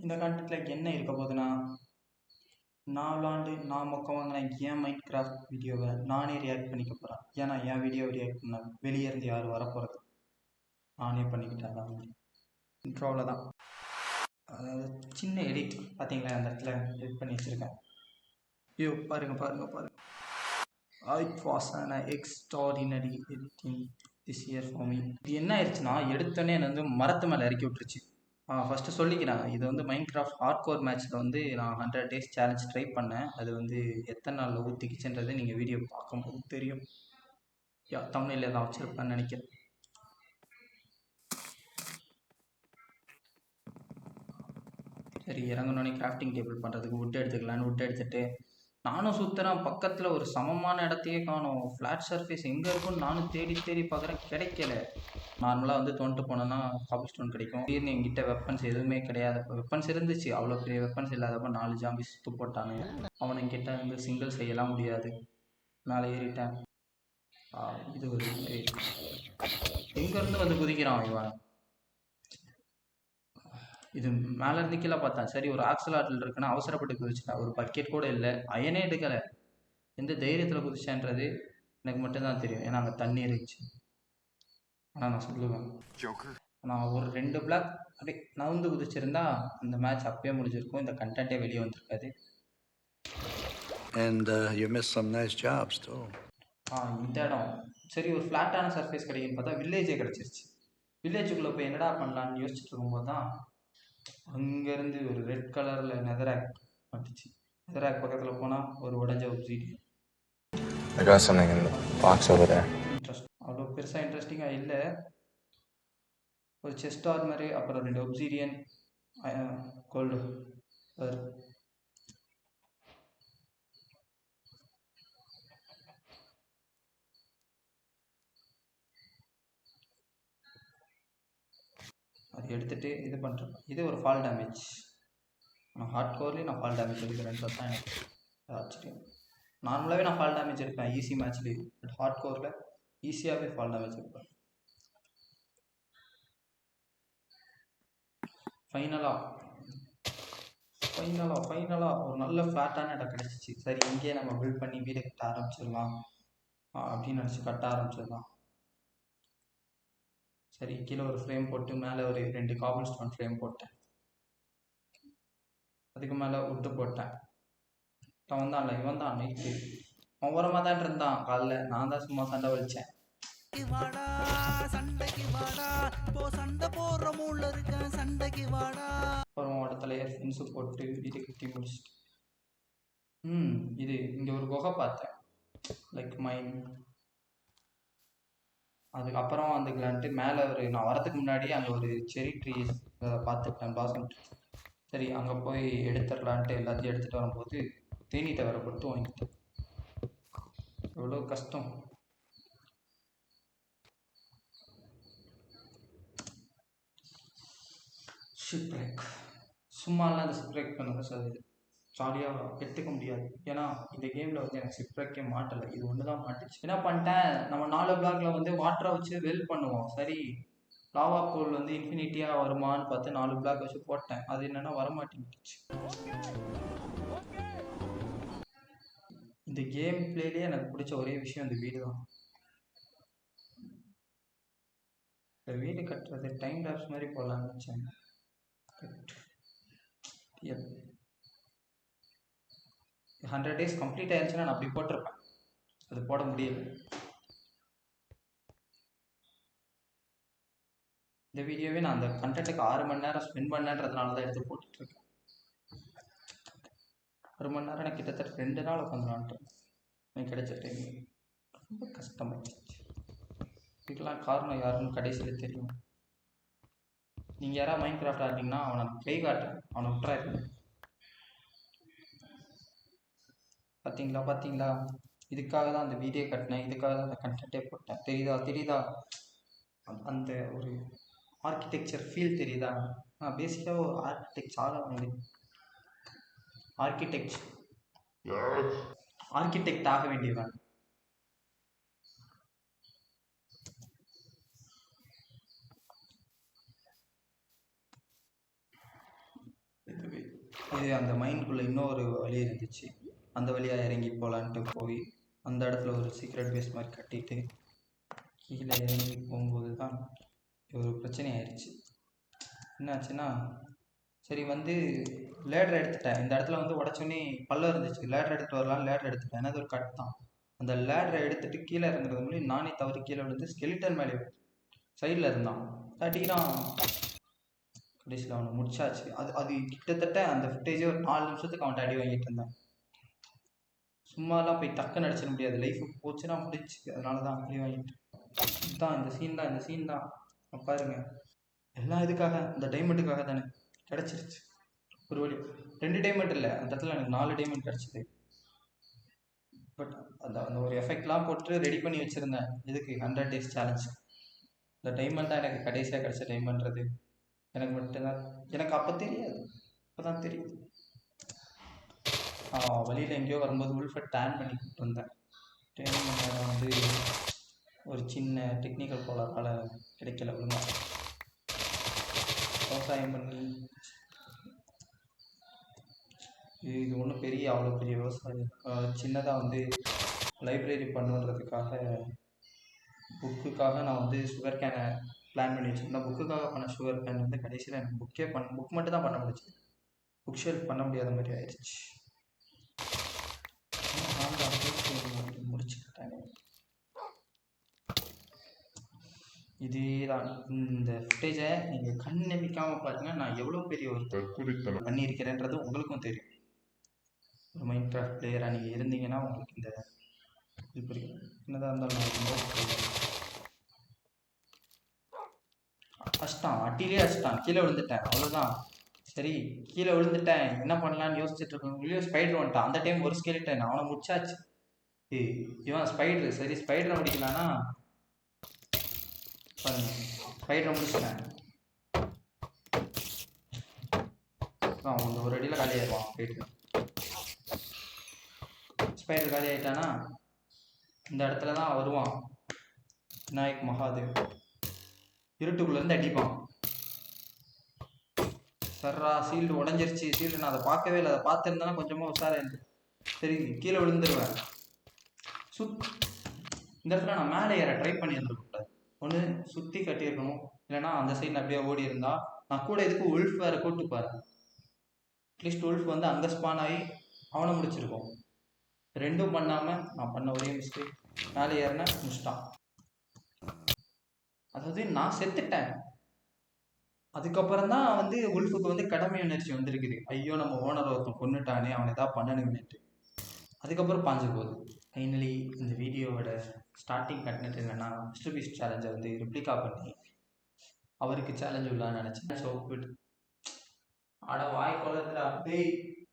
இந்த கான்டென்ட்டில் என்ன இருக்க போகுதுன்னா, நான் விளாண்டு நான் மொக்க வாங்கினேன் என் மைண்ட் கிராஃப்ட் வீடியோவை நானே ரியாக்ட் பண்ணிக்க போகிறேன். ஏன்னா என் வீடியோவை ரியாக்ட் பண்ண வெளியே இருந்து யாரும் வரப்போகிறது, நானே பண்ணிக்கிட்டேன். தான் இன்ட்ரோவில் தான் அதாவது சின்ன எடிட் பார்த்தீங்களா, அந்த இடத்துல எடிட் பண்ணி வச்சுருக்கேன். ஐயோ பாருங்க. It was an extraordinary editing this year for me. இது என்ன ஆயிடுச்சுன்னா, எடுத்தோடனே என்னை வந்து மரத்து மேலே இறக்கி விட்டுருச்சு. ஃபஸ்ட்டு சொல்லிக்கிறேன், இது வந்து மைண்ட் கிராஃப்ட் ஹார்ட் கோர் மேட்ச்சில் வந்து நான் 100 days சேலஞ்ச் ட்ரை பண்ணேன். அது வந்து எத்தனை நாளில் ஊற்றிக்கிச்சுன்றது நீங்கள் வீடியோ பார்க்கும்போது தெரியும். தமிழில் தான் வச்சுருப்பேன்னு நினைக்கிறேன். சரி, இறங்கினோடனே கிராஃப்டிங் டேபிள் பண்ணுறதுக்கு வுட் எடுத்துக்கலான்னு வுட் எடுத்துகிட்டு நானும் சுற்றுறேன். பக்கத்தில் ஒரு சமமான இடத்தையே காணும். ஃப்ளாட் சர்ஃபேஸ் எங்கே இருக்குன்னு நானும் தேடி பார்க்குறேன், கிடைக்கல. நார்மலாக வந்து தோண்ட்டு போனோன்னா காபிள் ஸ்டோன் கிடைக்கும். திடீர்னு என்கிட்ட வெப்பன்ஸ் எதுவுமே கிடையாது. வெப்பன்ஸ் இருந்துச்சு, அவ்வளோ பெரிய வெப்பன்ஸ் இல்லாதப்போ 4 ஜாம்பி சுற்று போட்டானு. அவனுங்கிட்ட வந்து சிங்கிள் செய்யலாம் முடியாது. மேலே ஏறிட்டேன். இது ஒரு எங்கேருந்து வந்து குதிக்கிறான் இவன். இது மேலேருந்து கீழே பார்த்தேன். சரி, ஒரு ஆக்சலாட்டில் இருக்குன்னா அவசரப்பட்டு குதிச்சிட்டேன். ஒரு பக்கெட் கூட இல்லை, அயனே எடுக்கலை. எந்த தைரியத்தில் குதிச்சேன்றது எனக்கு மட்டும்தான் தெரியும், ஏன்னா அங்கே தண்ணி இருந்துச்சு. ஆனால் நான் சொல்லுவேன், நான் ஒரு 2 பிளாக் அப்படியே நவுந்து குதிச்சிருந்தா அந்த மேட்ச் அப்பயே முடிஞ்சிருக்கும். இந்த கண்டென்ட்டே வெளியே வந்திருக்காது. And you missed some nice jobs too. இந்த இடம் சரி, ஒரு ஃப்ளாட்டான சர்ஃபேஸ் கிடைக்குன்னு பார்த்தா வில்லேஜே கிடச்சிருச்சு. வில்லேஜுக்குள்ளே போய் என்னடா பண்ணலான்னு யோசிச்சுட்டு இருக்கும்போது தான் அங்கேருந்து ஒரு ரெட் கலரில் நெதராக் வந்துச்சு. நெதராக் பக்கத்தில் போனால் ஒரு உடஞ்ச ஒப்சீடியன். அவ்வளோ பெருசாக இன்ட்ரெஸ்டிங்காக இல்லை. ஒரு செஸ்ட் ஆர்மரு, அப்புறம் 2 ஒப்சீடியன், கோல்டு. அது எடுத்துகிட்டு இது பண்ணுறேன். இது ஒரு ஃபால் டேமேஜ். நான் ஹார்ட் கோர்லேயே நான் ஃபால் டேமேஜ் எடுக்கிறேன்னு பார்த்தா எனக்கு ஆச்சரியம். நார்மலாகவே நான் ஃபால் டேமேஜ் எடுப்பேன் ஈஸி மேட்ச்லேயே, பட் ஹார்ட் கோரில் ஈஸியாகவே ஃபால் டேமேஜ் எடுப்பேன். ஃபைனலாக ஒரு நல்ல ஃப்ளாட்டான இடம் கிடச்சிச்சு. சரி, இங்கேயே நம்ம பில்ட் பண்ணி வீடு கட்ட ஆரம்பிச்சிடலாம் அப்படின்னு நினச்சி கட்ட ஆரம்பிச்சிடலாம். சரி, கீழே ஒரு ஃப்ரேம் போட்டு மேலே ஒரு 2 காபிள் ஸ்டோன் ஃப்ரேம் போட்டேன். அதுக்கு மேலே உட்டு போட்டேன். இவன் தான் நைட்டு அவன் ஓரமாக தான் இருந்தான். காலைல நான் தான் சும்மா சண்டை வலிச்சேன். அப்புறம் இடத்துல ஃப்ரெண்ட்ஸு போட்டு வீடு கட்டி முடிச்சுட்டு இது இங்கே ஒரு குகை பார்த்தேன், லைக் மைன். அதுக்கப்புறம் வந்துக்கலான்ட்டு மேலே நான் வரதுக்கு முன்னாடி அங்கே ஒரு செரி ட்ரீஸ் பார்த்துக்கிட்டேன், பாசம் ட்ரீ. சரி, அங்கே போய் எடுத்துடலான்ட்டு எல்லாத்தையும் எடுத்துகிட்டு வரும்போது தேனி தவிர கொடுத்து வாங்கிட்டேன். எவ்வளோ கஷ்டம். ஷிப் பிரேக் சும்மாலாம் அந்த ஷிப் பிரேக் பண்ண சார் ஜாலியாக எடுத்துக்க முடியாது. ஏன்னா இந்த கேமில் வந்து எனக்கு ஷிப் பிரேக்கே மாட்டலை, இது ஒன்று தான் மாட்டுச்சு. என்ன பண்ணிட்டேன், நம்ம 4 பிளாக்ல வந்து வாட்டரை வச்சு வெல் பண்ணுவோம். சரி, லாவா பூல் வந்து இன்ஃபினிட்டியாக வருமானு பார்த்து 4 பிளாக் வச்சு போட்டேன். அது என்னென்னா வரமாட்டேங்குச்சு. இந்த கேம் பிளேலேயே எனக்கு பிடிச்ச ஒரே விஷயம் இந்த வீடு தான். இந்த வீடு கட்டுறது டைம் லேப்ஸ் மாதிரி போடலான்னு வச்சேன். 100 days கம்ப்ளீட் ஆயிடுச்சுன்னா நான் அப்படி போட்டிருப்பேன். அது போட முடியல. இந்த வீடியோவே நான் அந்த கண்டென்ட்டுக்கு 6 மணி நேரம் ஸ்பெண்ட் பண்ணேன்றதுனால தான் எடுத்து போட்டுட்ருக்கேன். 1 மணி நேரம் எனக்கு கிட்டத்தட்ட 2 நாள் உட்காந்துலான்ட்டு எனக்கு கிடைச்ச டைம் ரொம்ப கஷ்டமாயிடுச்சு. இதுக்கெல்லாம் காரணம் யாருன்னு கடைசியில் தெரியும். நீங்கள் யாராவது மைண்ட் கிராஃப்ட் ஆடிங்கன்னா அவனை ப்ளே காட்டுறேன், அவனை விட்டுறாரு. பார்த்தீங்களா, இதுக்காக தான் அந்த வீடியோ கட்டினேன், இதுக்காக தான் அந்த கண்டென்ட்டே போட்டேன். தெரியுதா அந்த ஒரு ஆர்கிடெக்சர் ஃபீல் தெரியுதா? நான் பேசிக்காக ஒரு ஆர்கிடெக்ட் ஆக வேண்டியவன். இது அந்த மைண்டுக்குள்ளே இன்னொரு வழி இருந்துச்சு. அந்த வழியாக இறங்கி போகலான்ட்டு போய் அந்த இடத்துல ஒரு சீக்ரெட் பேஸ் மாதிரி கட்டிட்டு கீழே இறங்கி போகும்போது தான் ஒரு பிரச்சனை ஆயிடுச்சு. என்னாச்சுன்னா, சரி வந்து லேடர் எடுத்துட்டேன். இந்த இடத்துல வந்து உடச்சோன்னே பள்ளம் இருந்துச்சு. லேடர் எடுத்துட்டு வரலாம், லேடர் எடுத்துட்டேன். ஏன்னா அது ஒரு கட் தான். அந்த லேடரை எடுத்துட்டு கீழே இறங்குறது மூலியம் நானே தவறி கீழே விழுந்து ஸ்கெலிட்டன் மேலே சைடில் இருந்தான் தட்டிக்கிறான். கடைசியில் அவனை முடிச்சாச்சு. அது அது கிட்டத்தட்ட அந்த ஃபுட்டேஜே ஒரு 4 நிமிஷத்துக்கு அவன்கிட்ட அடி வாங்கிட்டு இருந்தேன். சும்மாலாம் போய் டக்குன்னு அடிச்சிட முடியாது. லைஃப் போச்சுன்னா முடிச்சு. அதனால தான் அடி வாங்கிட்டு தான் இந்த சீன் தான் பாருங்க. எல்லாம் இதுக்காக இந்த டைமண்டுக்காக தானே கிடச்சிருச்சு ஒரு வழி. 2 டைமண்ட் இல்லை, அந்த இடத்துல எனக்கு 4 டைமண்ட் கிடச்சிது. பட் அந்த அந்த ஒரு எஃபெக்ட்லாம் போட்டு ரெடி பண்ணி வச்சுருந்தேன். இதுக்கு 100 days சேலஞ்ச். இந்த டைமண்ட் தான் எனக்கு கடைசியாக கிடச்ச டைமண்ட்றது எனக்கு மட்டும்தான். எனக்கு அப்போ தெரியாது, இப்போ தான் தெரியுது. வழியில் எங்கேயோ வரும்போது உல்ஃபை டேன் பண்ணி கூப்பிட்டு வந்தேன். டேன் பண்ண வந்து ஒரு சின்ன டெக்னிக்கல் கோளாறால் கிடைக்கல ஒழுங்கா. விவசாயம் பண்ணி இது ஒன்றும் அவ்வளோ பெரிய விவசாயம். சின்னதாக வந்து லைப்ரரி பண்ணுன்றதுக்காக புக்குக்காக நான் வந்து சுகர் கேனை பிளான் பண்ணி வச்சுருந்தேன். புக்குக்காக பண்ண சுகர் கேன் வந்து கடைசியில் எனக்கு புக் மட்டும் தான் பண்ண முடிச்சு. புக் ஷெல்ஃப் பண்ண முடியாத மாதிரி ஆயிடுச்சு. முடிச்சுக்கிட்டாங்க. இதுதான் இந்த ஃபுட்டேஜை நீங்கள் கண் நம்பிக்காமல் பாருங்கள். நான் எவ்வளோ பெரிய ஒரு தற்கொலைத்தனம் பண்ணியிருக்கிறேன்றது உங்களுக்கும் தெரியும். ஒரு மைண்ட் கிராஃப்ட் பிளேயராக நீங்கள் இருந்தீங்கன்னா உங்களுக்கு இந்த இது புரியும். என்னதான் இருந்தாலும் கஷ்டம். அட்டிலே அடிச்சிட்டான், கீழே விழுந்துட்டேன், அவ்வளோதான். சரி கீழே விழுந்துட்டேன், என்ன பண்ணலான்னு யோசிச்சுட்டு இருக்கோம். ஸ்பைடர் வந்துட்டான். அந்த டைம் ஒரு ஸ்கெலிட்டன், அவனை முடிச்சாச்சு. இவன் ஸ்பைடரு. சரி ஸ்பைடரை முடிக்கலான்னா பாருங்க, ஸ்பைடரை முடிச்சிட்டேன். அவன் ஒரு அடியில் காலி ஆயிடுவான். போயிட்டு ஸ்பைடர் காலி ஆகிட்டானா இந்த இடத்துல தான் வருவான் விநாயக் மகாதேவ். இருட்டுக்குள்ளேருந்து அடிப்பான். சர்ரா சீல்டு உடஞ்சிருச்சு. சீல்டு நான் அதை பார்க்கவே இல்லை. அதை பார்த்துருந்தேன்னா கொஞ்சமாக உஷாராக சரி கீழே விழுந்துருவேன். இந்த இடத்துல நான் மேலே ஏற ட்ரை பண்ணியிருந்துருக்கூடாது. ஒன்று சுற்றி கட்டியிருக்கணும், இல்லைனா அந்த சைடு அப்படியே ஓடி இருந்தா நான் கூட இதுக்கு உல்ஃப் வேறு கூப்பிட்டுப்பாரு. அட்லீஸ்ட் உல்ஃப் வந்து அங்கே ஸ்பான் ஆகி அவனை முடிச்சிருக்கோம். ரெண்டும் பண்ணாமல் நான் பண்ண ஒரே மிஸ்டேக், மேலே ஏறினேன், முடிச்சிட்டான். அதாவது நான் செத்துட்டேன். அதுக்கப்புறம் தான் வந்து உல்ஃபுக்கு வந்து கடமை உணர்ச்சி வந்திருக்குது. ஐயோ நம்ம ஓனர் ஒருத்தன் கொண்டுட்டானே, அவனை தான் பண்ணணும்னுட்டு. அதுக்கப்புறம் பாஞ்சு போகுது. ஃபைனலி இந்த வீடியோவோட ஸ்டார்டிங் கண்டென்ட் என்னென்னா, மிஸ்டர் பீஸ்ட் சேலஞ்சை வந்து ரிப்ளிகா பண்ணி அவருக்கு சேலஞ்ச் உள்ளான்னு நினச்சேன். So good. வாய் குளத்துல அப்படியே